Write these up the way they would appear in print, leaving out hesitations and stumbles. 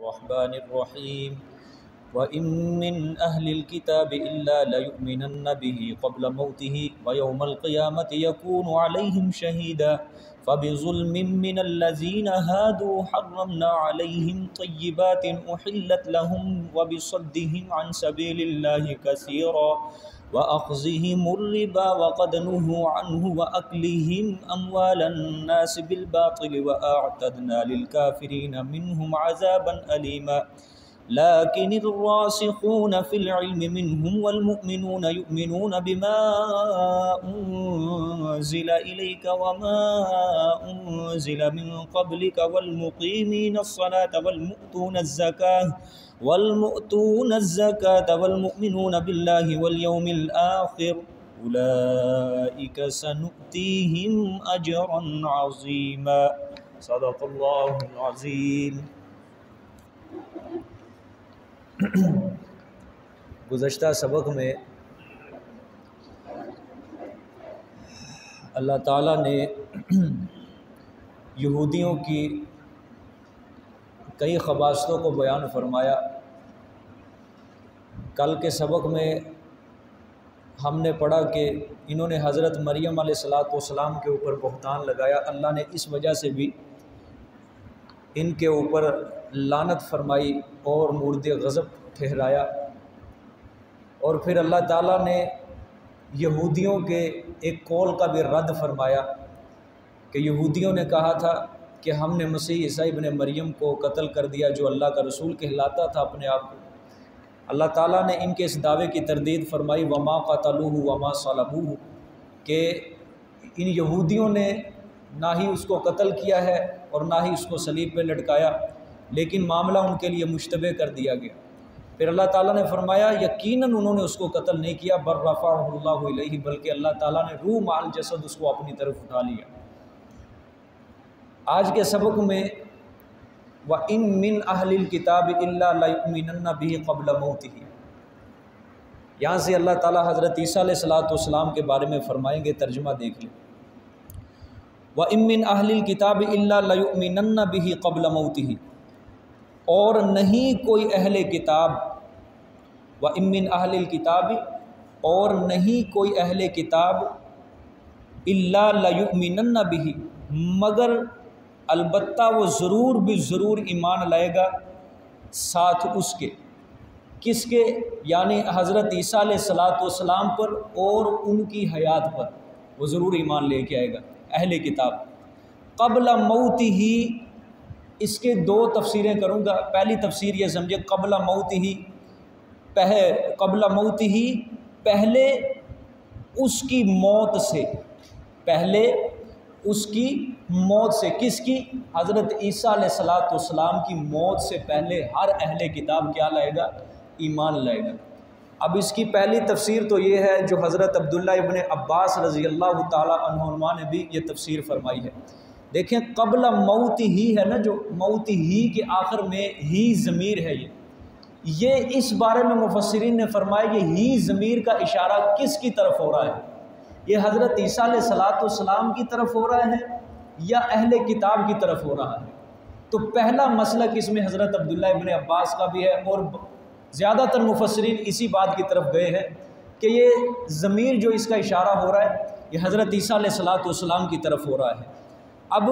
الرحمن الرحيم وإن من أهل الكتاب إلا ليؤمنن به قبل موته ويوم القيامة يكون عليهم شهيدا فبظلم من الذين هادوا حرمنا عليهم طيبات أحلت لهم وبصدهم عن سبيل الله كثيرا وأخذهم الربا وقد نهوا عنه وأكلهم أموال الناس بالباطل وأعتدنا للكافرين منهم عذابا أليما لكن الراسخون في العلم منهم والمؤمنون يؤمنون بما أنزل إليك وما أنزل من قبلك والمقيمين الصلاة والمؤتون الزكاة والمؤمنون بالله واليوم الآخر أولئك سنؤتيهم أجرا عظيما صدق الله العظيم۔ گزشتہ سبق میں اللہ تعالیٰ نے یہودیوں کی کئی خباثتوں کو بیان فرمایا۔ کل کے سبق میں ہم نے پڑھا کہ انہوں نے حضرت مریم علیہ السلام کے اوپر بہتان لگایا، اللہ نے اس وجہ سے بھی ان کے اوپر لعنت فرمائی اور مورد غضب ٹھہرایا۔ اور پھر اللہ تعالیٰ نے یہودیوں کے ایک قول کا بھی رد فرمایا کہ یہودیوں نے کہا تھا کہ ہم نے مسیح عیسیٰ ابن مریم کو قتل کر دیا جو اللہ کا رسول کہلاتا تھا اپنے آپ کو۔ اللہ تعالیٰ نے ان کے اس دعوے کی تردید فرمائی وما قتلوہ وما صلبوہ، کہ ان یہودیوں نے نہ ہی اس کو قتل کیا ہے اور نہ ہی اس کو صلیب پہ لٹکایا، لیکن معاملہ ان کے لیے مشتبہ کر دیا گیا۔ پھر اللہ تعالیٰ نے فرمایا یقیناً انہوں نے اس کو قتل نہیں کیا، بل رفعہ اللہ الیہ، بلکہ اللہ تعالیٰ نے روح مع الجسد اس کو اپنی طرف اٹھا لیا۔ آج کے سبق میں وَإِن مِّنْ أَهْلِ الْكِتَابِ إِلَّا لَيُؤْمِنَنَّ بِهِ قَبْلَ مَوْتِهِ، یہاں سے اللہ تعالیٰ حضرت عیسیٰ علیہ السلام کے بارے میں فرمائیں گے، ترجمہ دیکھ لیں۔ وَإِن مِّنْ أَهْلِ الْكِتَابِ إِلَّا لَيُؤْمِنَنَّ بِهِ قَبْلَ مَوْتِهِ، اور نہیں کوئی اہل کتاب، وَإِن مِّنْ أَهْلِ الْكِتَابِ، اور نہیں کوئی اہل کتاب، إِلَّا لَيُؤْمِنَنَّ بِهِ، مگر البتہ وہ ضرور بھی ضرور ایمان لائے گا ساتھ اس کے، کس کے؟ یعنی حضرت عیسیٰ علیہ السلام پر اور ان کی حیات پر وہ ضرور ایمان لے کے آئے گا اہل کتاب۔ قبل موت ہی، اس کے دو تفسیریں کروں گا۔ پہلی تفسیر یہ سمجھے قبل موت ہی، قبل موت ہی پہلے اس کی موت سے، پہلے اس کی موت سے، کس کی؟ حضرت عیسیٰ علیہ السلام کی موت سے پہلے ہر اہل کتاب کیا لائے گا؟ ایمان لائے گا۔ اب اس کی پہلی تفسیر تو یہ ہے جو حضرت عبداللہ ابن عباس رضی اللہ تعالیٰ عنہما نے بھی یہ تفسیر فرمائی ہے۔ دیکھیں قبل موت ہی ہے نا، جو موت ہی کے آخر میں ہی ضمیر ہے، یہ اس بارے میں مفسرین نے فرمایا یہ ہی ضمیر کا اشارہ کس کی طرف ہو رہا ہے؟ یہ حضرت عیسیٰ علیہ السلام کی طرف ہو رہا ہے یا اہل کتاب کی طرف ہو رہا ہے؟ تو پہلا مسلک اس میں حضرت عبداللہ ابن عباس کا بھی ہے، اور زیادہ تر مفسرین اسی بات کی طرف گئے ہیں کہ یہ ضمیر جو اس کا اشارہ ہو رہا ہے یہ حضرت عیسیٰ علیہ السلام کی طرف ہو رہا ہے۔ اب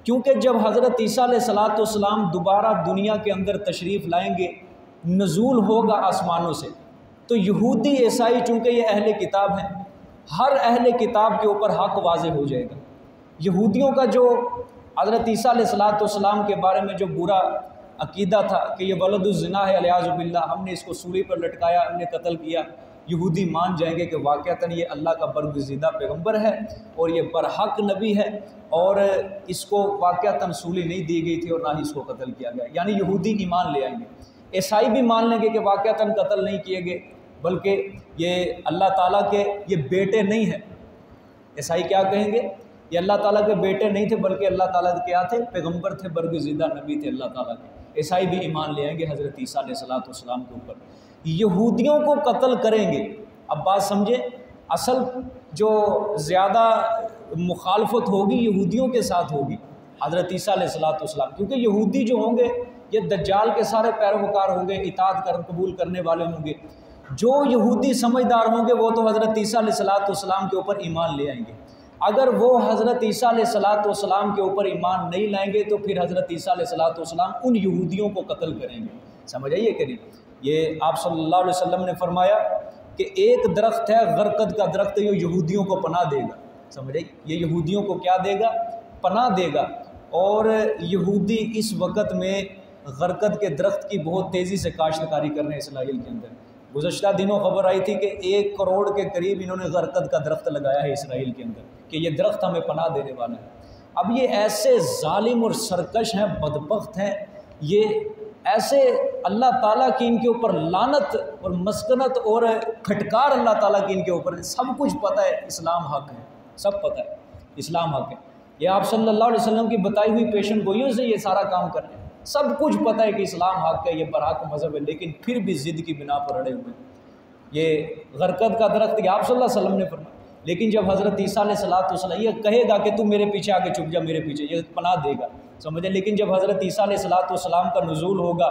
کیونکہ جب حضرت عیسیٰ علیہ السلام دوبارہ دنیا کے اندر تشریف لائیں گے، نزول ہوگا آسمانوں سے، تو یہودی عیسائی چونکہ یہ اہل کتاب ہیں، ہر اہل کتاب کے اوپر حق واضح ہو جائے گا۔ یہودیوں کا جو حضرت عیسیٰ علیہ السلام کے بارے میں جو برا عقیدہ تھا کہ یہ ولد الزنا ہے علیاذ باللہ، ہم نے اس کو سولی پر لٹکایا، ہم نے قتل کیا، یہودی مان جائیں گے کہ واقعتاً یہ اللہ کا برگزیدہ پیغمبر ہے اور یہ برحق نبی ہے، اور اس کو واقعتاً سولی نہیں دی گئی تھی اور نہ ہی اس کو قتل کیا گیا، یعنی یہودی ایمان لے آئیں گے۔ عیسائی بھی مان لیں گے کہ واقعتاً قتل نہیں کیے گئے، بلکہ یہ اللہ تعالیٰ کے یہ بیٹے نہیں ہیں۔ عیسائی کیا کہیں گے؟ یہ اللہ تعالیٰ کے بیٹے نہیں تھے، بلکہ اللہ تعالیٰ کے کیا تھے؟ پیغمبر تھے، برگزیدہ نبی تھے اللہ تعالیٰ کے۔ عیسائی بھی ایمان لے آئیں گے حضرت عیسیٰ علیہ السلام کے اوپر۔ یہودیوں کو قتل کریں گے۔ اب بات سمجھے، اصل جو زیادہ مخالفت ہوگی یہودیوں کے ساتھ ہوگی حضرت عیسیٰ علیہ السلام، کیونکہ یہودی جو ہوں گے یہ دجال کے سارے پیروکار ہوں گے، اطاعت قبول کرنے والے ہوں گے۔ جو یہودی سمجھدار ہوں گے وہ تو حضرت عیسیٰ علیہ السلام کے اوپر ایمان لے آئیں گے۔ اگر وہ حضرت عیسیٰ علیہ السلام کے اوپر ایمان نہیں لائیں گے تو پھر حضرت عیسیٰ علیہ السلام ان یہودیوں کو قتل کریں گے۔ سمجھ آئیے کہ نہیں؟ یہ آپ صلی اللہ علیہ وسلم نے فرمایا کہ ایک درخت ہے غرقد کا درخت، یہ یہودیوں کو پناہ دے گا۔ سمجھ آئی؟ یہ یہودیوں کو کیا دے گا؟ پناہ دے گا۔ اور یہودی اس وقت میں غرقد کے درخت کی بہت تیزی سے کاشتکاری کر رہے ہیں اسرائیل کے اندر۔ گزشتہ دنوں خبر آئی تھی کہ 1 کروڑ کے قریب انہوں نے غرقد کا درخت لگایا ہے اسرائیل کے اندر کہ یہ درخت ہمیں پناہ دینے والا ہے۔ اب یہ ایسے ظالم اور سرکش ہیں، بدبخت ہیں، یہ ایسے اللہ تعالیٰ کی ان کے اوپر لعنت اور مسکنت اور کھٹکار اللہ تعالیٰ کی ان کے اوپر ہے۔ سب کچھ پتہ ہے اسلام حق ہے، سب پتہ ہے اسلام حق ہے۔ یہ آپ صلی اللہ علیہ وسلم کی بتائی ہوئی پیشن گوئیوں سے یہ سارا کام کر رہے ہیں۔ سب کچھ پتہ ہے کہ اسلام حق ہے، یہ برحق مذہب ہے، لیکن پھر بھی ضد کی بنا پر اڑے ہوئے۔ یہ غرقد کا درخت یہ آپ صلی اللہ علیہ وسلم نے فرمایا، لیکن جب حضرت عیسیٰ علیہ السلام یہ کہے گا کہ تم میرے پیچھے آ کے چھپ جا، میرے پیچھے، یہ پناہ دے گا، سمجھے۔ لیکن جب حضرت عیسیٰ علیہ السلام کا نزول ہوگا،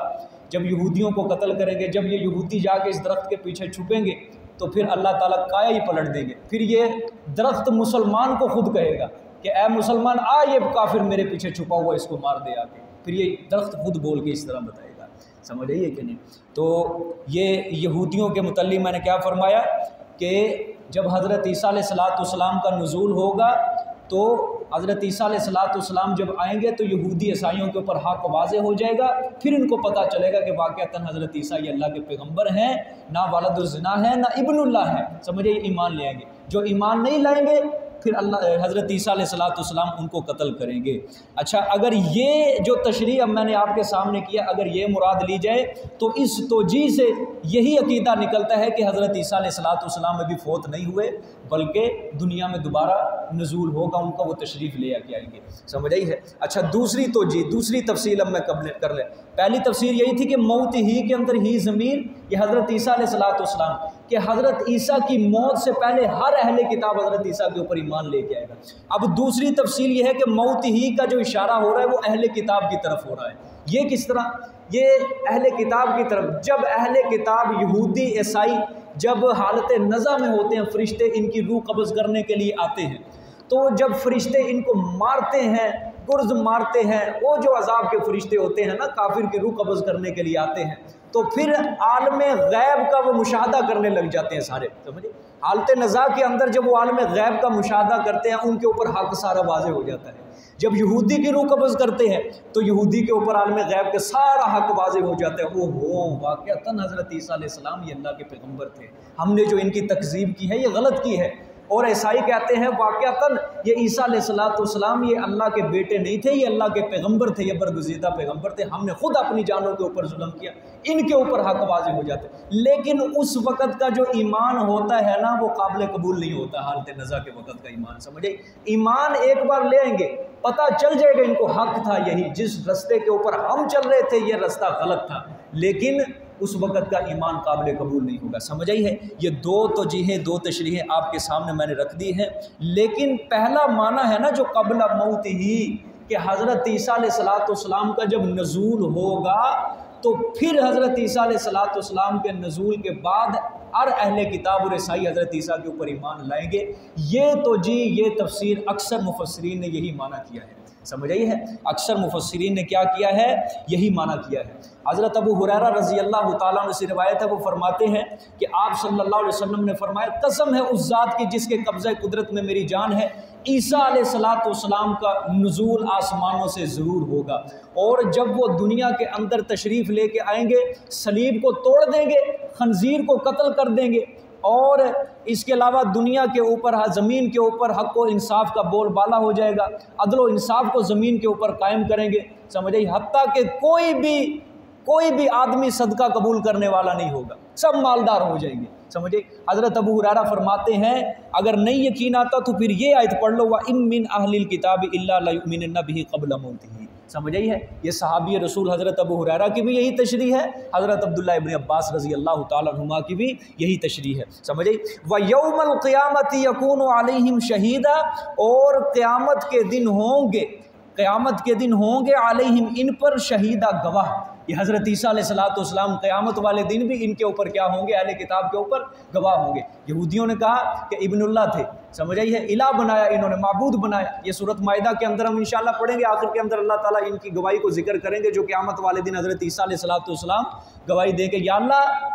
جب یہودیوں کو قتل کریں گے، جب یہ یہودی جا کے اس درخت کے پیچھے چھپیں گے تو پھر اللہ تعالیٰ کایا ہی پلٹ دیں گے۔ پھر یہ درخت مسلمان کو خود کہے گا کہ اے مسلمان آ، یہ کافر میرے پیچھے چھپا ہوا، اس کو مار دے آ کے۔ پھر یہ درخت خود بول کے اس طرح بتائے گا، سمجھ آئیے کہ نہیں؟ تو یہ یہودیوں کے متعلق میں نے کیا فرمایا کہ جب حضرت عیسیٰ علیہ السلام کا نزول ہوگا تو حضرت عیسیٰ علیہ السلام جب آئیں گے تو یہودی عیسائیوں کے اوپر حق واضح ہو جائے گا۔ پھر ان کو پتہ چلے گا کہ واقعتاً حضرت عیسیٰ یہ اللہ کے پیغمبر ہیں، نہ والد الزنا ہے نہ ابن اللہ ہے، سمجھے، ایمان لے آئیں گے۔ جو ایمان نہیں لائیں گے پھر حضرت عیسیٰ علیہ السلام ان کو قتل کریں گے۔ اچھا، اگر یہ جو تشریح اب میں نے آپ کے سامنے کیا، اگر یہ مراد لی جائے تو اس توجیہ سے یہی عقیدہ نکلتا ہے کہ حضرت عیسیٰ علیہ السلام ابھی فوت نہیں ہوئے، بلکہ دنیا میں دوبارہ نزول ہوگا ان کا، وہ تشریف لے کے آئیں گے، سمجھ آئی ہے؟ اچھا، دوسری توجیہ، دوسری تفصیل اب میں کر لیں۔ پہلی تفسیر یہی تھی کہ موت ہی کے اندر ہی ضمیر، یہ حضرت عیسیٰ علیہ السلام کہ حضرت عیسیٰ کی موت سے پہلے ہر اہل کتاب حضرت عیسیٰ کے اوپر ایمان لے کے آئے گا۔ اب دوسری تفصیل یہ ہے کہ موت ہی کا جو اشارہ ہو رہا ہے وہ اہل کتاب کی طرف ہو رہا ہے۔ یہ کس طرح؟ یہ اہل کتاب کی طرف، جب اہل کتاب یہودی عیسائی جب حالت نزع میں ہوتے ہیں، فرشتے ان کی روح قبض کرنے کے لیے آتے ہیں، تو جب فرشتے ان کو مارتے ہیں، گرز مارتے ہیں، وہ جو عذاب کے فرشتے ہوتے ہیں نا، کافر کی روح قبض کرنے کے لیے آتے ہیں، تو پھر عالم غیب کا وہ مشاہدہ کرنے لگ جاتے ہیں سارے، سمجھے۔ حالت نزاع کے اندر جب وہ عالم غیب کا مشاہدہ کرتے ہیں، ان کے اوپر حق سارا واضح ہو جاتا ہے۔ جب یہودی کی روح قبض کرتے ہیں تو یہودی کے اوپر عالم غیب کا سارا حق واضح ہو جاتا ہے۔ واقعتاً حضرت عیسیٰ علیہ السلام یہ اللہ کے پیغمبر تھے، ہم نے جو ان کی تکذیب کی ہے یہ غلط کی ہے۔ اور عیسائی کہتے ہیں واقعتاً یہ عیسیٰ علیہ السلام یہ اللہ کے بیٹے نہیں تھے، یہ اللہ کے پیغمبر تھے، یہ برگزیدہ پیغمبر تھے، ہم نے خود اپنی جانوں کے اوپر ظلم کیا، ان کے اوپر حق واضح ہو جاتے۔ لیکن اس وقت کا جو ایمان ہوتا ہے نا وہ قابل قبول نہیں ہوتا، حالت نزاع کے وقت کا ایمان، سمجھے۔ ایمان ایک بار لے آئیں گے، پتہ چل جائے گا ان کو حق تھا یہی، جس رستے کے اوپر ہم چل رہے تھے یہ رستہ غلط تھا، لیکن اس وقت کا ایمان قابل قبول نہیں ہوگا، سمجھ آئی ہے؟ یہ دو توجیہیں، دو تشریحیں آپ کے سامنے میں نے رکھ دی ہیں، لیکن پہلا معنی ہے نا جو قبل موت ہی، کہ حضرت عیسیٰ علیہ السلام کا جب نزول ہوگا تو پھر حضرت عیسیٰ علیہ السلام کے نزول کے بعد ہر اہل کتاب اور عیسائی حضرت عیسیٰ کے اوپر ایمان لائیں گے۔ یہ توجیہ، یہ تفسیر اکثر مفسرین نے یہی معنی کیا ہے، سمجھ آئی ہے؟ اکثر مفسرین نے کیا کیا ہے؟ یہی معنی کیا ہے۔ حضرت ابو ہریرہ رضی اللہ تعالیٰ عنہ سے روایت ہے، وہ فرماتے ہیں کہ آپ صلی اللہ علیہ وسلم نے فرمایا، قسم ہے اس ذات کی جس کے قبضہ قدرت میں میری جان ہے، عیسیٰ علیہ السلام کا نزول آسمانوں سے ضرور ہوگا، اور جب وہ دنیا کے اندر تشریف لے کے آئیں گے، صلیب کو توڑ دیں گے، خنزیر کو قتل کر دیں گے، اور اس کے علاوہ دنیا کے اوپر، زمین کے اوپر حق و انصاف کا بول بالا ہو جائے گا، عدل و انصاف کو زمین کے اوپر قائم کریں گے، سمجھے، حتیٰ کہ کوئی بھی آدمی صدقہ قبول کرنے والا نہیں ہوگا، سب مالدار ہو جائیں گے، سمجھے۔ حضرت ابو ہریرہ فرماتے ہیں اگر نہیں یقین آتا تو پھر یہ آیت پڑھ لو، وَإِن مِّنْ أَهْلِ الْكِتَابِ إِلَّا لَيُؤْمِنَنَّ بِهِ قَبْلَ مَوْتِهِ، سمجھ آئی ہے؟ یہ صحابی رسول حضرت ابو ہریرہ کی بھی یہی تشریح ہے، حضرت عبداللہ ابن عباس رضی اللہ تعالیٰ عنہما کی بھی یہی تشریح ہے، سمجھ آئی؟ وَيَوْمَ الْقِيَامَةِ يَكُونُ عَلَيْهِمْ شَهِيدًا، اور قیامت کے دن ہوں گے علیہم ان پر شہیدہ گواہ، یہ حضرت عیسیٰ علیہ السلام قیامت والے دن بھی ان کے اوپر کیا ہوں گے؟ اہل کتاب کے اوپر گواہ ہوں گے۔ یہودیوں نے کہا کہ ابن اللہ تھے، سمجھ آئی ہے، الہ بنایا انہوں نے، معبود بنایا۔ یہ سورۃ مائدہ کے اندر ہم انشاءاللہ پڑھیں گے، آخر کے اندر اللہ تعالیٰ ان کی گواہی کو ذکر کریں گے، جو قیامت والے دن حضرت عیسیٰ علیہ السلام گواہی دیں گے، یا اللہ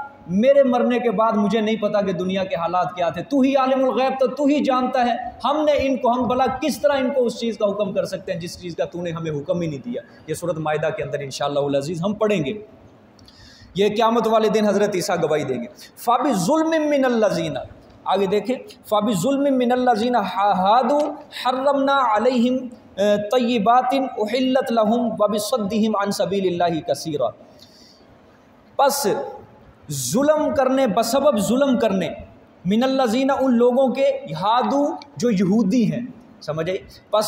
میرے مرنے کے بعد مجھے نہیں پتا کہ دنیا کے حالات کیا تھے، تو ہی عالم الغیب، تو ہی جانتا ہے، ہم نے ان کو، ہم بھلا کس طرح ان کو اس چیز کا حکم کر سکتے ہیں جس چیز کا تو نے ہمیں حکم ہی نہیں دیا۔ یہ سورۃ مائدہ کے اندر انشاءاللہ العزیز ہم پڑھیں گے، یہ قیامت والے دن حضرت عیسیٰ گواہی دیں گے۔ فَبِظُلْمٍ مِّنَ الَّذِينَ، آگے دیکھیں، فَبِظُلْمٍ مِّنَ الَّذِينَ هَادُوا حَرَّمْنَا عَلَيْهِمْ طَيِّبَاتٍ أُحِلَّتْ لَهُمْ وَبِصَدِّهِمْ عَنْ سَبِيلِ اللَّهِ كَثِيرًا، پس ظلم کرنے، بسبب ظلم کرنے، من الذین، ان لوگوں کے، ہادو جو یہودی ہیں، سمجھ آئی، پس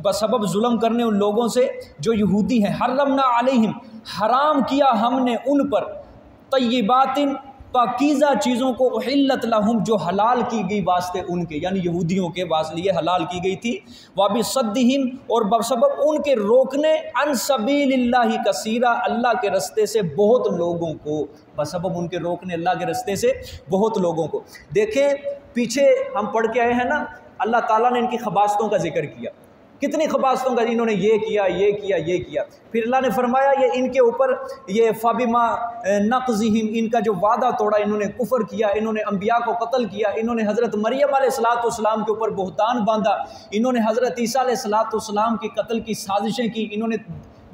بسبب ظلم کرنے ان لوگوں سے جو یہودی ہیں، حرمنا علیہم، حرام کیا ہم نے ان پر، طیبات، پاکیزہ چیزوں کو، احلت لہم، جو حلال کی گئی واسطے ان کے، یعنی یہودیوں کے واسطے یہ حلال کی گئی تھی، وبصدہم، اور بسبب ان کے روکنے، عن سبیل اللہ کثیرا، اللہ کے رستے سے بہت لوگوں کو، بسبب ان کے روکنے اللہ کے رستے سے بہت لوگوں کو۔ دیکھیں پیچھے ہم پڑھ کے آئے ہیں نا، اللہ تعالیٰ نے ان کی خباثتوں کا ذکر کیا، کتنی خباثتوں کا، انہوں نے یہ کیا، یہ کیا، یہ کیا، پھر اللہ نے فرمایا یہ ان کے اوپر، یہ فَبِمَا نَقْضِهِمْ، ان کا جو وعدہ توڑا، انہوں نے کفر کیا، انہوں نے انبیاء کو قتل کیا، انہوں نے حضرت مریم علیہ السلام کے اوپر بہتان باندھا، انہوں نے حضرت عیسیٰ علیہ السلام کی قتل کی سازشیں کی، انہوں نے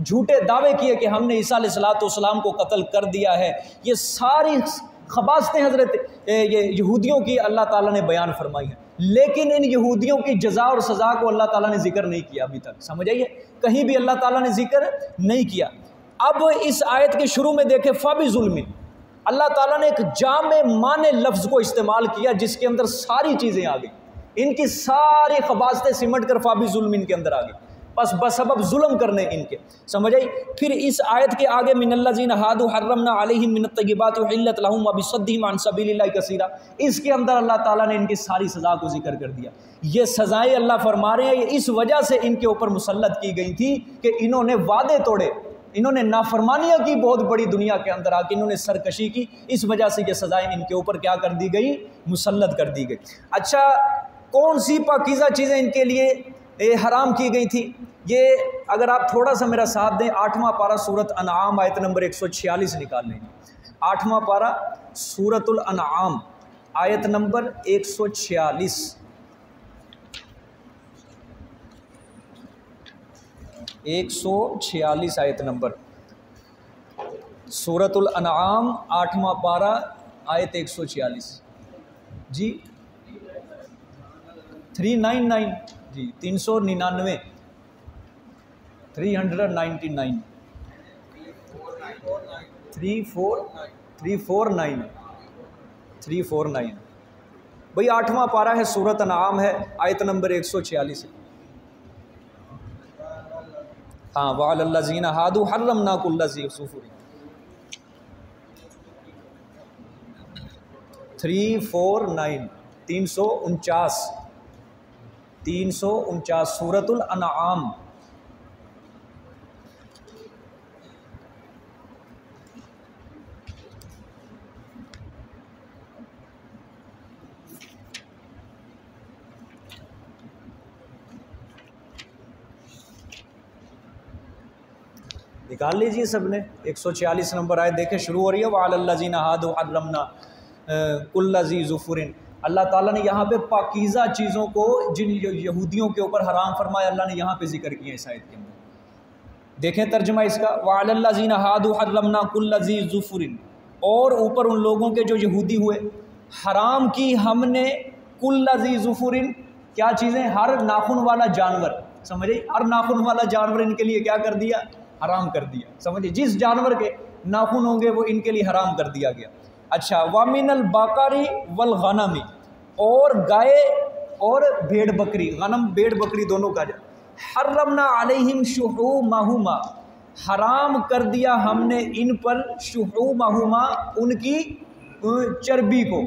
جھوٹے دعوے کیے کہ ہم نے عیسیٰ علیہ السلام کو قتل کر دیا ہے، یہ ساری خباثتیں حضرت یہ یہودیوں کی اللہ تعالیٰ نے بیان فرمائی ہیں، لیکن ان یہودیوں کی جزا اور سزا کو اللہ تعالیٰ نے ذکر نہیں کیا ابھی تک، سمجھ آئیے، کہیں بھی اللہ تعالیٰ نے ذکر نہیں کیا۔ اب اس آیت کے شروع میں دیکھیں، فَبِظُلْمٍ، اللہ تعالیٰ نے ایک جامع معنی لفظ کو استعمال کیا جس کے اندر ساری چیزیں آ گئی، ان کی ساری خباثتیں سمٹ کر فَبِظُلْمٍ کے اندر آ گئی، بس بسبب ظلم کرنے ان کے، سمجھ آئی۔ پھر اس آیت کے آگے، من الذین ہادوا حرمنا علیہم من الطیبات احلت لہم وبصدہم عن سبیل اللہ کثیرا، اس کے اندر اللہ تعالیٰ نے ان کی ساری سزا کو ذکر کر دیا۔ یہ سزائیں اللہ فرما رہے ہیں یہ اس وجہ سے ان کے اوپر مسلط کی گئی تھی کہ انہوں نے وعدے توڑے، انہوں نے نافرمانیاں کی بہت بڑی دنیا کے اندر آ کے، انہوں نے سرکشی کی، اس وجہ سے یہ سزائیں ان کے اوپر کیا کر دی گئی؟ مسلط کر دی گئی۔ اچھا، کون سی پاکیزہ چیزیں ان کے لیے حرام کی گئی تھی؟ یہ اگر آپ تھوڑا سا میرا ساتھ دیں، 8واں پارہ سورۃ انعام آیت نمبر 146 نکال لیں، 8واں پارہ سورۃ الانعام آیت نمبر 146، آیت نمبر، سورۃ الانعام 8واں پارہ آیت 146، جی 399، جی 399، 399، 349 بھئی 8واں پارہ ہے، سورۃ انعام ہے، آیت نمبر 146 ہے۔ ہاں، وَعَلَى الَّذِينَ هَادُوا حَرَّمْنَا كُلَّ ذِي ظُفُرٍ، 349، 349 سورۃ الانعام۔ نکال لیجیے سب نے، 146 نمبر آیت دیکھیں، شروع ہو رہی ہے وَعَلَى الَّذِينَ هَادُوا حَرَّمْنَا كُلَّ ذِي ظُفُرٍ۔ اللہ تعالیٰ نے یہاں پہ پاکیزہ چیزوں کو جن یہودیوں کے اوپر حرام فرمایا، اللہ نے یہاں پہ ذکر کیا اس آیت کے اندر۔ دیکھیں ترجمہ اس کا، وَعَلَى الَّذِينَ هَادُوا حَرَّمْنَا كُلَّ ذِي ظُفُرٍ، اور اوپر ان لوگوں کے جو یہودی ہوئے، حرام کی ہم نے كُلَّ ذِي ظُفُرٍ، کیا چیزیں؟ ہر ناخن والا جانور، سمجھے، ہر ناخن والا جانور ان کے لیے کیا کر دیا؟ حرام کر دیا، سمجھے، جس جانور کے ناخن ہوں گے وہ ان کے لیے حرام کر دیا گیا۔ اچھا، وَمِنَ الْبَقَرِ وَالْغَنَمِ، اور گائے اور بھیڑ بکری، غنم بھیڑ بکری دونوں کا جائے، حرمنا علیہم شحومہما، حرام کر دیا ہم نے ان پر، شحومہما، ان کی چربی کو،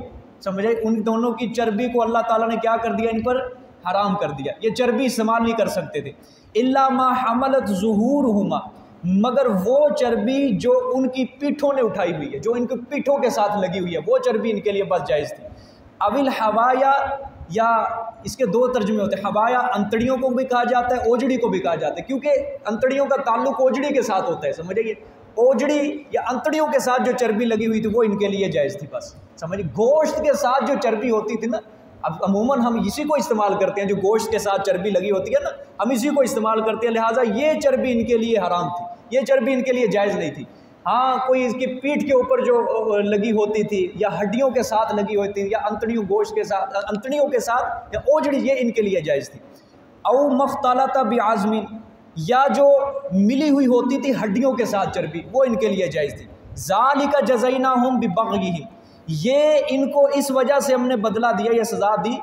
سمجھے، ان دونوں کی چربی کو اللہ تعالیٰ نے کیا کر دیا؟ ان پر حرام کر دیا، یہ چربی استعمال نہیں کر سکتے تھے۔ الا ما حملت ظہورہما، مگر وہ چربی جو ان کی پیٹھوں نے اٹھائی ہوئی ہے، جو ان کی پیٹھوں کے ساتھ لگی ہوئی ہے، وہ چربی ان کے لیے بس جائز تھی۔ اول حوایا، یا اس کے دو ترجمے ہوتے ہیں، حوایا انتڑیوں کو بھی کہا جاتا ہے، اوجڑی کو بھی کہا جاتا ہے، کیونکہ انتڑیوں کا تعلق اوجڑی کے ساتھ ہوتا ہے، سمجھئے، اوجڑی یا انتڑیوں کے ساتھ جو چربی لگی ہوئی تھی وہ ان کے لیے جائز تھی بس، سمجھئے۔ گوشت کے ساتھ جو چربی ہوتی تھی نا، اب عموماً ہم اسی کو استعمال کرتے ہیں، جو گوشت کے ساتھ چربی لگی ہوتی ہے نا، ہم اسی کو استعمال کرتے ہیں، لہٰذا یہ چربی ان کے لیے حرام تھی، یہ چربی ان کے لیے جائز نہیں تھی۔ ہاں کوئی اس کی پیٹھ کے اوپر جو لگی ہوتی تھی، یا ہڈیوں کے ساتھ لگی ہوئی تھی، یا انتڑیوں گوشت کے ساتھ، انتڑیوں کے ساتھ، یا اوجڑی، یہ ان کے لیے جائز تھی۔ او مختلط بعظم، یا جو ملی ہوئی ہوتی تھی ہڈیوں کے ساتھ چربی، وہ ان کے لیے جائز تھی۔ ذالک جزیناہم ببغیہم، یہ ان کو اس وجہ سے ہم نے بدلہ دیا، یہ سزا دی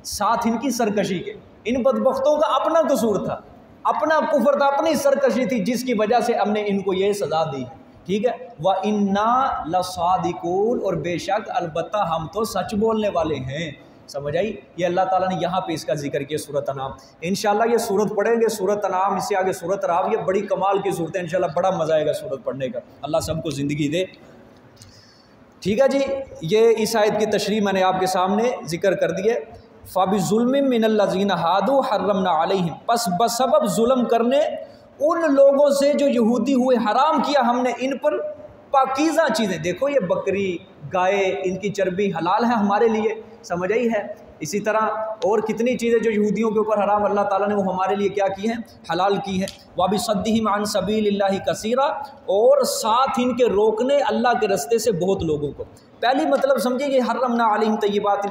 ساتھ ان کی سرکشی کے۔ ان بدبختوں کا اپنا قصور تھا، اپنا کفر تھا، اپنی سرکشی تھی، جس کی وجہ سے ہم نے ان کو یہ سزا دی، ٹھیک ہے۔ وَإِنَّا لَصَادِقُونَ، اور بے شک البتہ ہم تو سچ بولنے والے ہیں، سمجھ آئی؟ یہ اللہ تعالیٰ نے یہاں پہ اس کا ذکر کیا سورۃ انعام۔ انشاءاللہ یہ سورت پڑھیں گے، سورۃ انعام، اس سے آگے سورۃ اعراف، یہ بڑی کمال کی صورت ہے، انشاءاللہ بڑا مزہ آئے گا سورت پڑھنے کا، اللہ سب کو زندگی دے، ٹھیک ہے جی۔ یہ اس آیت کی تشریح میں نے آپ کے سامنے ذکر کر دی ہے۔ فَبِظُلْمٍ مِّنَ الَّذِينَ هَادُوا حَرَّمْنَا عَلَيْهِمْ، پس بسبب ظلم کرنے ان لوگوں سے جو یہودی ہوئے، حرام کیا ہم نے ان پر پاکیزہ چیزیں۔ دیکھو یہ بکری، گائے، ان کی چربی حلال ہے ہمارے لیے، سمجھ آئی ہے؟ اسی طرح اور کتنی چیزیں جو یہودیوں کے اوپر حرام، اللہ تعالیٰ نے وہ ہمارے لیے کیا کی ہیں؟ حلال کی ہیں۔ وَبِصَدِّهِمْ عَنْ سَبِيلِ اللَّهِ كَثِيرًا، اور ساتھ ان کے روکنے اللہ کے رستے سے بہت لوگوں کو۔ پہلی مطلب سمجھے یہ حرمنا علیہم طیبات،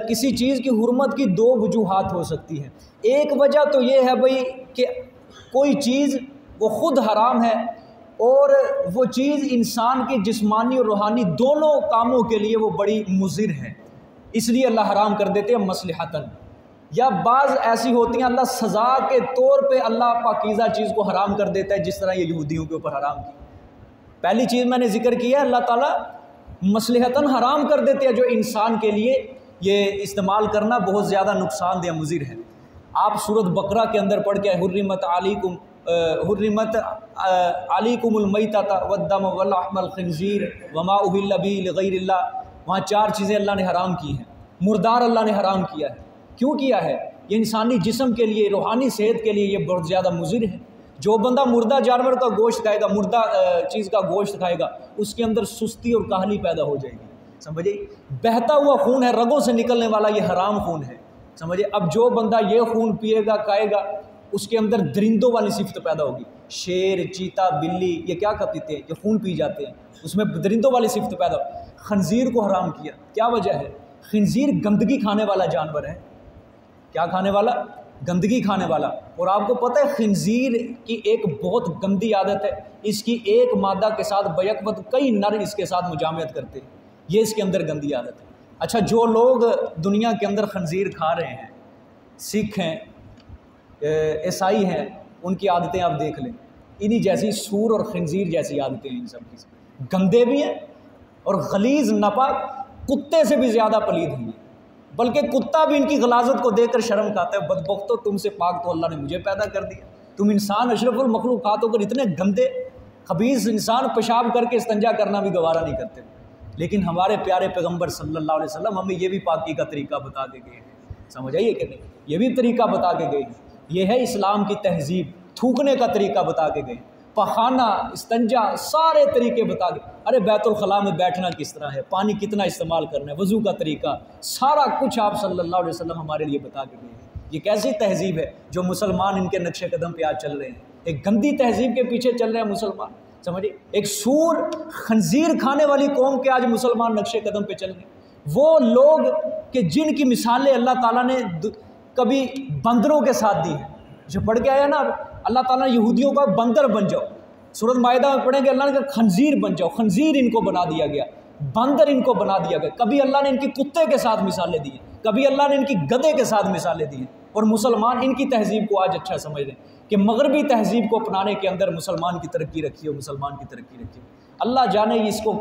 کسی چیز کی حرمت کی دو وجوہات ہو سکتی ہیں۔ ایک وجہ تو یہ ہے بھئی کہ کوئی چیز وہ خود حرام ہے، اور وہ چیز انسان کی جسمانی اور روحانی دونوں کاموں کے لیے وہ بڑی مضر ہے، اس لیے اللہ حرام کر دیتے ہیں مصلحتاً۔ یا بعض ایسی ہوتی ہیں اللہ سزا کے طور پہ اللہ پاکیزہ چیز کو حرام کر دیتا ہے، جس طرح یہ یہودیوں کے اوپر حرام کی۔ پہلی چیز میں نے ذکر کیا ہے، اللہ تعالیٰ مصلحتاً حرام کر دیتے ہیں، جو انسان کے لیے یہ استعمال کرنا بہت زیادہ نقصان دہ مضر ہے۔ آپ سورۃ بقرہ کے اندر پڑھ کے حرمت علیکم المیتۃ والدم ولحم الخنزیر وما اہل بہ لغیر اللہ، وہاں چار چیزیں اللہ نے حرام کی ہیں۔ مردار اللہ نے حرام کیا ہے، کیوں کیا ہے؟ یہ انسانی جسم کے لیے، روحانی صحت کے لیے یہ بہت زیادہ مضر ہے۔ جو بندہ مردہ جانور کا گوشت کھائے گا، مردہ چیز کا گوشت کھائے گا، اس کے اندر سستی اور کاہلی پیدا ہو جائے گی، سمجھے؟ بہتا ہوا خون ہے، رگوں سے نکلنے والا یہ حرام خون ہے، سمجھے؟ اب جو بندہ یہ خون پیے گا، کھائے گا، اس کے اندر درندوں والی صفت پیدا ہوگی۔ شیر، چیتا، بلی، یہ کیا پیتے ہیں؟ یہ خون پی جاتے ہیں، اس میں درندوں والی صفت پیدا ہو۔ خنزیر کو حرام کیا، کیا وجہ ہے؟ خنزیر گندگی کھانے والا جانور ہے۔ کیا کھانے والا؟ گندگی کھانے والا۔ اور آپ کو پتہ ہے خنزیر کی ایک بہت گندی عادت ہے، اس کی ایک مادہ کے ساتھ بیک وقت کئی نر اس کے ساتھ مجامعت کرتے ہیں، یہ اس کے اندر گندی عادت ہے۔ اچھا، جو لوگ دنیا کے اندر خنزیر کھا رہے ہیں، سکھ ہیں، عیسائی ہیں، ان کی عادتیں آپ دیکھ لیں، انہی جیسی سور اور خنزیر جیسی عادتیں ہیں ان سب کی، گندے بھی ہیں اور غلیظ ناپاک، کتے سے بھی زیادہ پلید ہیں، بلکہ کتا بھی ان کی غلاظت کو دیکھ کر شرم کھاتا ہے۔ بدبختو، تم سے پاک تو اللہ نے مجھے پیدا کر دیا، تم انسان اشرف المخلوقات ہو کر اتنے گندے خبیث انسان پیشاب کر کے استنجا کرنا بھی گوارا نہیں کرتے۔ لیکن ہمارے پیارے پیغمبر صلی اللہ علیہ وسلم ہمیں یہ بھی پاکی کا طریقہ بتا کے گئے ہیں، سمجھ آئیے کہ نہیں؟ یہ بھی طریقہ بتا کے گئے ہیں، یہ ہے اسلام کی تہذیب، تھوکنے کا طریقہ بتا کے گئے، پخانہ، استنجا، سارے طریقے بتا کے، ارے بیت الخلاء میں بیٹھنا کس طرح ہے، پانی کتنا استعمال کرنا ہے، وضو کا طریقہ، سارا کچھ آپ صلی اللہ علیہ وسلم ہمارے لیے بتا کے گئے ہیں۔ یہ کیسی تہذیب ہے جو مسلمان ان کے نقش قدم پہ آج چل رہے ہیں؟ ایک گندی تہذیب کے پیچھے چل رہے ہیں مسلمان، سمجھے؟ ایک سور خنزیر کھانے والی قوم کے آج مسلمان نقش قدم پہ چل رہے ہیں۔ وہ لوگ کہ جن کی مثالیں اللہ تعالیٰ نے کبھی بندروں کے ساتھ دی ہیں، جو پڑھ کے آیا نا، اللہ تعالیٰ نے یہودیوں کا بندر بن جاؤ، سورۃ مائدہ میں پڑھیں گے اللہ نے کہا خنزیر بن جاؤ، خنزیر ان کو بنا دیا گیا، بندر ان کو بنا دیا گیا۔ کبھی اللہ نے ان کی کتے کے ساتھ مثالیں دی ہیں، کبھی اللہ نے ان کی گدھے کے ساتھ مثالیں دی ہیں، اور مسلمان ان کی تہذیب کو آج اچھا سمجھ رہے ہیں کہ مغربی تہذیب کو اپنانے کے اندر مسلمان کی ترقی رکھی ہو، مسلمان کی ترقی رکھی ہو۔ اللہ جانے اس کو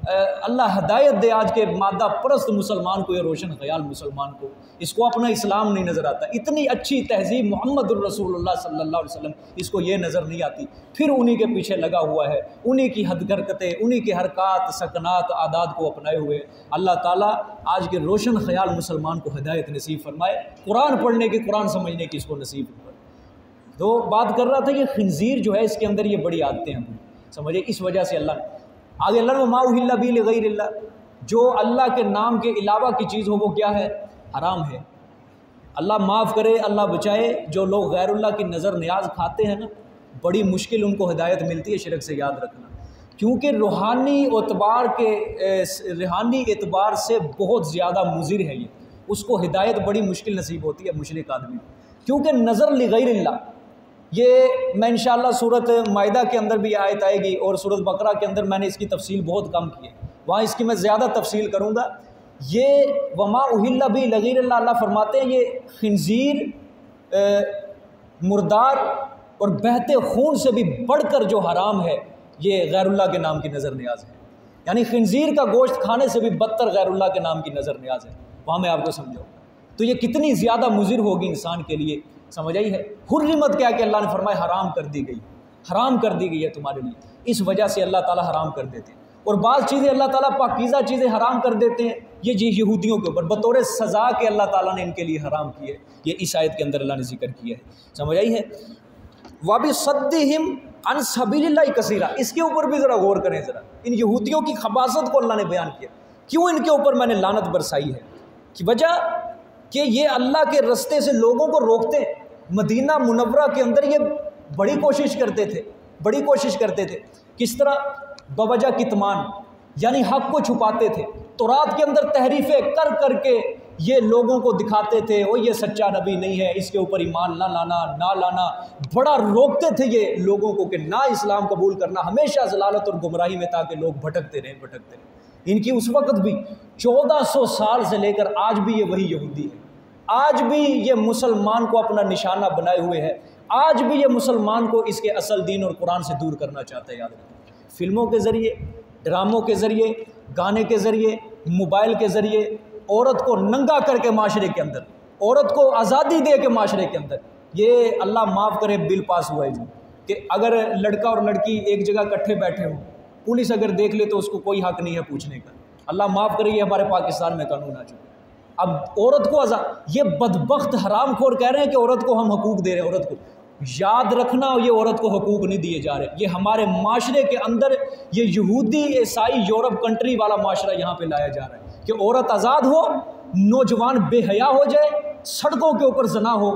اللہ ہدایت دے آج کے مادہ پرست مسلمان کو، یہ روشن خیال مسلمان کو، اس کو اپنا اسلام نہیں نظر آتا، اتنی اچھی تہذیب محمد الرسول اللہ صلی اللہ علیہ وسلم اس کو یہ نظر نہیں آتی، پھر انہی کے پیچھے لگا ہوا ہے، انہی کی حد حرکتیں، انہی کے حرکات سکنات عادات کو اپنائے ہوئے۔ اللہ تعالیٰ آج کے روشن خیال مسلمان کو ہدایت نصیب فرمائے، قرآن پڑھنے کی، قرآن سمجھنے کی اس کو نصیب فرمائے۔ تو بات کر رہا تھا یہ خنزیر جو ہے اس کے اندر یہ بڑی عادتیں ہیں سمجھے، اس وجہ سے اللہ نے آگے اللہ وما اہل بہ لغیر اللہ، جو اللہ کے نام کے علاوہ کی چیز ہو وہ کیا ہے؟ حرام ہے۔ اللہ معاف کرے، اللہ بچائے، جو لوگ غیر اللہ کی نظر نیاز کھاتے ہیں نا، بڑی مشکل ان کو ہدایت ملتی ہے، شرک سے یاد رکھنا، کیونکہ روحانی اعتبار سے بہت زیادہ مضر ہے یہ، اس کو ہدایت بڑی مشکل نصیب ہوتی ہے مشرک آدمی، کیونکہ نظر لغیر اللہ، یہ میں انشاءاللہ سورۃ مائدہ کے اندر بھی آیت آئے گی، اور سورۃ بقرہ کے اندر میں نے اس کی تفصیل بہت کم کی ہے، وہاں اس کی میں زیادہ تفصیل کروں گا۔ یہ وما اہل بہ لغیر اللہ، اللہ فرماتے ہیں یہ خنزیر، مردار اور بہتے خون سے بھی بڑھ کر جو حرام ہے، یہ غیر اللہ کے نام کی نظر نیاز ہے، یعنی خنزیر کا گوشت کھانے سے بھی بدتر غیر اللہ کے نام کی نظر نیاز ہے، وہاں میں آپ کو سمجھاؤں، تو یہ کتنی زیادہ مضر ہوگی انسان کے لیے، سمجھ آئی ہے؟ حرمت کیا کہ اللہ نے فرمایا حرام کر دی گئی، حرام کر دی گئی ہے تمہارے لیے، اس وجہ سے اللہ تعالیٰ حرام کر دیتے ہیں، اور بعض چیزیں اللہ تعالیٰ پاکیزہ چیزیں حرام کر دیتے ہیں، یہ یہودیوں کے اوپر بطور سزا کے اللہ تعالیٰ نے ان کے لیے حرام کی ہے، یہ اس آیت کے اندر اللہ نے ذکر کیا ہے، سمجھ آئی ہے؟ وَبِصَدِّهِمْ عَنْ سَبِيلِ اللَّهِ كَثِيرًا، اس کے اوپر بھی ذرا غور کریں، ذرا ان یہودیوں کی خباثت کو اللہ نے بیان کیا، کیوں ان کے اوپر میں نے لعنت برسائی ہے، کی وجہ کہ یہ اللہ کے رستے سے لوگوں کو روکتے، مدینہ منورہ کے اندر یہ بڑی کوشش کرتے تھے، کس طرح؟ بوجہ کتمان، یعنی حق کو چھپاتے تھے، تورات کے اندر تحریفیں کر کر کے یہ لوگوں کو دکھاتے تھے، وہ یہ سچا نبی نہیں ہے، اس کے اوپر ایمان نہ لانا، بڑا روکتے تھے یہ لوگوں کو کہ نہ اسلام قبول کرنا، ہمیشہ ضلالت اور گمراہی میں، تاکہ لوگ بھٹکتے رہیں۔ ان کی اس وقت بھی 1400 سال سے لے کر آج بھی یہ وہی یہودی ہے، آج بھی یہ مسلمان کو اپنا نشانہ بنائے ہوئے ہے، آج بھی یہ مسلمان کو اس کے اصل دین اور قرآن سے دور کرنا چاہتا ہے۔ یاد رکھیں، فلموں کے ذریعے، ڈراموں کے ذریعے، گانے کے ذریعے، موبائل کے ذریعے، عورت کو ننگا کر کے معاشرے کے اندر، عورت کو آزادی دے کے معاشرے کے اندر، یہ اللہ معاف کرے بل پاس ہوا ہے جو کہ اگر لڑکا اور لڑکی ایک جگہ اکٹھے بیٹھے ہوں، پولیس اگر دیکھ لے تو اس کو کوئی حق نہیں ہے پوچھنے کا، اللہ معاف کرے، یہ ہمارے پاکستان میں قانون آ چکا ہے۔ اب عورت کو یہ بدبخت حرام خور کہہ رہے ہیں کہ عورت کو ہم حقوق دے رہے ہیں، عورت کو یاد رکھنا، یہ عورت کو حقوق نہیں دیے جا رہے، یہ ہمارے معاشرے کے اندر یہ یہودی عیسائی یورپ کنٹری والا معاشرہ یہاں پہ لایا جا رہا ہے کہ عورت آزاد ہو، نوجوان بے حیا ہو جائے، سڑکوں کے اوپر زنا ہو،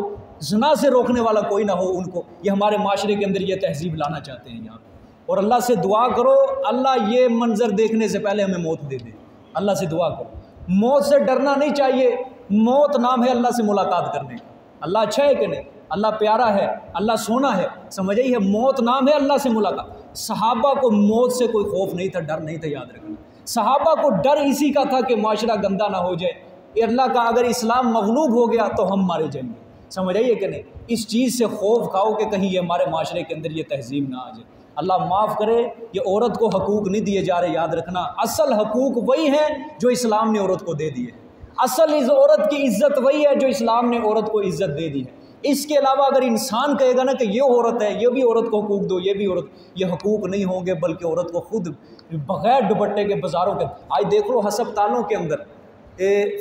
زنا سے روکنے والا کوئی نہ ہو ان کو، یہ ہمارے معاشرے کے اندر یہ تہذیب لانا چاہتے ہیں یہاں پہ۔ اور اللہ سے دعا کرو، اللہ یہ منظر دیکھنے سے پہلے ہمیں موت دے دے، اللہ سے دعا کرو، موت سے ڈرنا نہیں چاہیے، موت نام ہے اللہ سے ملاقات کرنے کا، اللہ اچھا ہے کہ نہیں، اللہ پیارا ہے، اللہ سونا ہے، سمجھ آئی ہے؟ موت نام ہے اللہ سے ملاقات۔ صحابہ کو موت سے کوئی خوف نہیں تھا، ڈر نہیں تھا، یاد رکھنا، صحابہ کو ڈر اسی کا تھا کہ معاشرہ گندہ نہ ہو جائے، اللہ کا اگر اسلام مغلوب ہو گیا تو ہم مارے جائیں گے، سمجھ آئیے کہ نہیں؟ اس چیز سے خوف کھاؤ کہ کہیں یہ ہمارے معاشرے کے اندر یہ تہذیب نہ آ جائے۔ اللہ معاف کرے، یہ عورت کو حقوق نہیں دیے جا رہے، یاد رکھنا، اصل حقوق وہی ہیں جو اسلام نے عورت کو دے دیے، اصل عورت کی عزت وہی ہے جو اسلام نے عورت کو عزت دے دی ہے۔ اس کے علاوہ اگر انسان کہے گا نا کہ یہ عورت ہے، یہ بھی عورت کو حقوق دو، یہ بھی عورت، یہ حقوق نہیں ہوں گے، بلکہ عورت کو خود بغیر دوپٹے کے بازاروں کے، آج دیکھ لو ہسپتالوں کے اندر،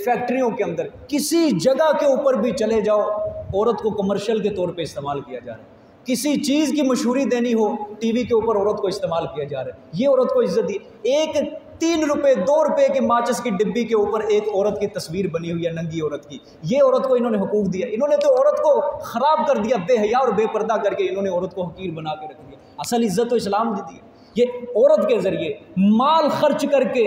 فیکٹریوں کے اندر، کسی جگہ کے اوپر بھی چلے جاؤ، عورت کو کمرشل کے طور پہ استعمال کیا جا رہا ہے، کسی چیز کی مشہوری دینی ہو، ٹی وی کے اوپر عورت کو استعمال کیا جا رہا ہے، یہ عورت کو عزت دی۔ ایک 3 روپے 2 روپے کے ماچس کی ڈبی کے اوپر ایک عورت کی تصویر بنی ہوئی ہے، ننگی عورت کی، یہ عورت کو انہوں نے حقوق دیا، انہوں نے تو عورت کو خراب کر دیا، بے حیا اور بے پردہ کر کے انہوں نے عورت کو حقیر بنا کے رکھ دیا، اصل عزت تو اسلام دی دی ہے۔ یہ عورت کے ذریعے مال خرچ کر کے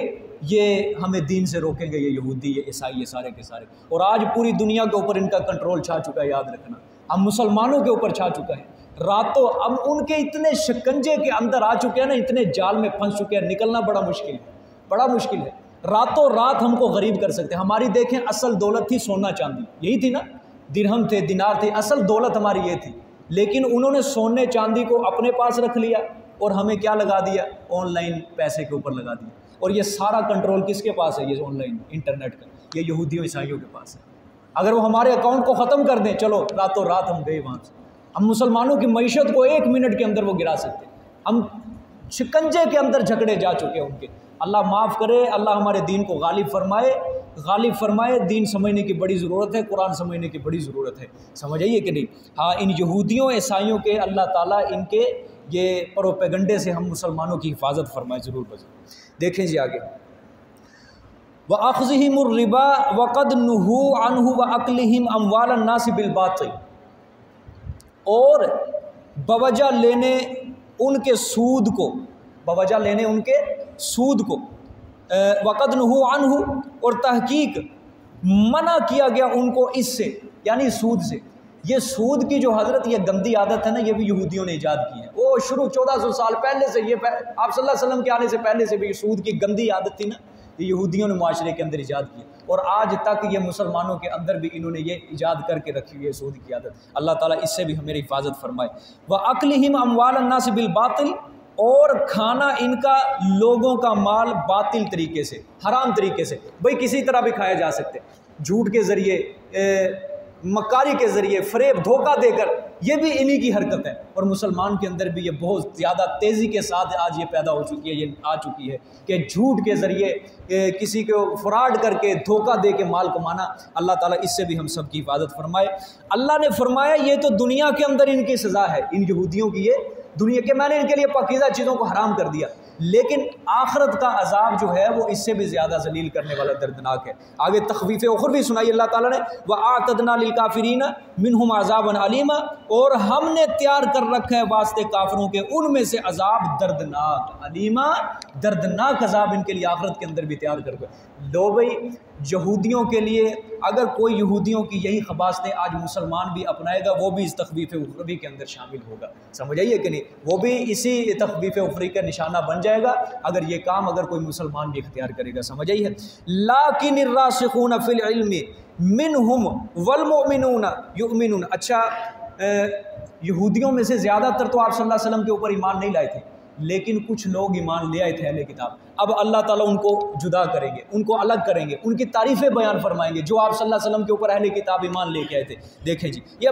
یہ ہمیں دین سے روکیں گے، یہ یہودی، یہ عیسائی، یہ سارے کے سارے، اور آج پوری دنیا کے اوپر ان کا کنٹرول چھا چکا ہے، یاد رکھنا، اب مسلمانوں کے اوپر چھا چکا ہے، راتوں اب ان کے اتنے شکنجے کے اندر آ چکے ہیں نا، اتنے جال میں پھنس چکے ہیں، نکلنا بڑا مشکل ہے، بڑا مشکل ہے، راتوں رات ہم کو غریب کر سکتے ہیں۔ ہماری دیکھیں اصل دولت تھی سونا چاندی، یہی تھی نا، درہم تھے، دینار تھے، اصل دولت ہماری یہ تھی، لیکن انہوں نے سونے چاندی کو اپنے پاس رکھ لیا اور ہمیں کیا لگا دیا؟ آن لائن پیسے کے اوپر لگا دیا۔ اور یہ سارا کنٹرول کس کے پاس ہے؟ یہ آن لائن انٹرنیٹ کا، یہ یہودیوں عیسائیوں کے پاس ہے۔ اگر وہ ہمارے اکاؤنٹ کو ختم کر دیں، چلو راتوں رات ہم گئے وہاں سے۔ ہم مسلمانوں کی معیشت کو 1 منٹ کے اندر وہ گرا سکتے ہیں، ہم شکنجے کے اندر جھگڑے جا چکے ہیں ان کے۔ اللہ معاف کرے، اللہ ہمارے دین کو غالب فرمائے۔ دین سمجھنے کی بڑی ضرورت ہے، قرآن سمجھنے کی بڑی ضرورت ہے، سمجھ آئیے کہ نہیں؟ ہاں، ان یہودیوں عیسائیوں کے اللہ تعالیٰ ان کے یہ پروپیگنڈے سے ہم مسلمانوں کی حفاظت فرمائے ضرور بضرور۔ دیکھیں جی آگے، وَأَخْذِهِمُ الرِّبَا وَقَدْ نُهُوا عَنْهُ وَأَكْلِهِمْ أَمْوَالَ النَّاسِ بِالْبَاطِلِ، اور بوجہ لینے ان کے سود کو، بوجہ لینے ان کے سود کو، وَقَدْ نُهُوا عَنْهُ، اور تحقیق منع کیا گیا ان کو اس سے، یعنی سود سے۔ یہ سود کی جو حضرت یہ گندی عادت ہے نا، یہ بھی یہودیوں نے ایجاد کی ہے۔ وہ شروع 1400 سال پہلے سے، یہ آپ صلی اللہ علیہ وسلم کے آنے سے پہلے سے بھی یہ سود کی گندی عادت تھی نا، یہ یہودیوں نے معاشرے کے اندر ایجاد کی، اور آج تک یہ مسلمانوں کے اندر بھی انہوں نے یہ ایجاد کر کے رکھی ہوئی ہے سود کی عادت۔ اللہ تعالیٰ اس سے بھی ہماری حفاظت فرمائے۔ وَأَكْلِهِمْ أَمْوَالَ النَّاسِ بِالْبَاطِلِ، اور کھانا ان کا لوگوں کا مال باطل طریقے سے، حرام طریقے سے، بھئی کسی طرح بھی کھایا جا سکتے، جھوٹ کے ذریعے، مکاری کے ذریعے، فریب دھوکہ دے کر، یہ بھی انہی کی حرکت ہے۔ اور مسلمان کے اندر بھی یہ بہت زیادہ تیزی کے ساتھ آج یہ پیدا ہو چکی ہے، یہ آ چکی ہے کہ جھوٹ کے ذریعے کسی کو فراڈ کر کے دھوکہ دے کے مال کمانا۔ اللہ تعالیٰ اس سے بھی ہم سب کی حفاظت فرمائے۔ اللہ نے فرمایا یہ تو دنیا کے اندر ان کی سزا ہے، ان یہودیوں کی یہ دنیا کے، میں نے ان کے لیے پاکیزہ چیزوں کو حرام کر دیا، لیکن آخرت کا عذاب جو ہے وہ اس سے بھی زیادہ ذلیل کرنے والا، دردناک ہے۔ آگے تخویف اخروی سنائی اللہ تعالیٰ نے، وَأَعْتَدْنَا لِلْكَافِرِينَ مِنْهُمْ عَذَابًا عَلِيمًا، اور ہم نے تیار کر رکھا ہے واسطے کافروں کے ان میں سے عذاب دردناک، علیما، دردناک عذاب ان کے لیے آخرت کے اندر بھی تیار کر کے۔ لو بھئی، یہودیوں کے لیے اگر کوئی یہودیوں کی یہی خباثتیں آج مسلمان بھی اپنائے گا، وہ بھی اس تخویف اخروی کے اندر شامل ہوگا، سمجھ آئیے کہ نہیں؟ وہ بھی اسی تخویف اخروی کا نشانہ بن جائے گا اگر یہ کام اگر کوئی مسلمان بھی اختیار کرے گا، سمجھ آئیے؟ لیکن الراسخون فی العلم منہم والمؤمنون یؤمنون۔ اچھا، یہودیوں میں سے زیادہ تر تو آپ صلی اللہ علیہ وسلم کے اوپر ایمان نہیں لائے تھے، لیکن کچھ لوگ ایمان لے آئے تھے اہل کتاب۔ اب اللہ تعالیٰ ان کو جدا کریں گے، ان کو الگ کریں گے، ان کی تعریفیں بیان فرمائیں گے جو آپ صلی اللہ علیہ وسلم کے اوپر اہل کتاب ایمان لے کے آئے تھے۔ دیکھیں جی، یہ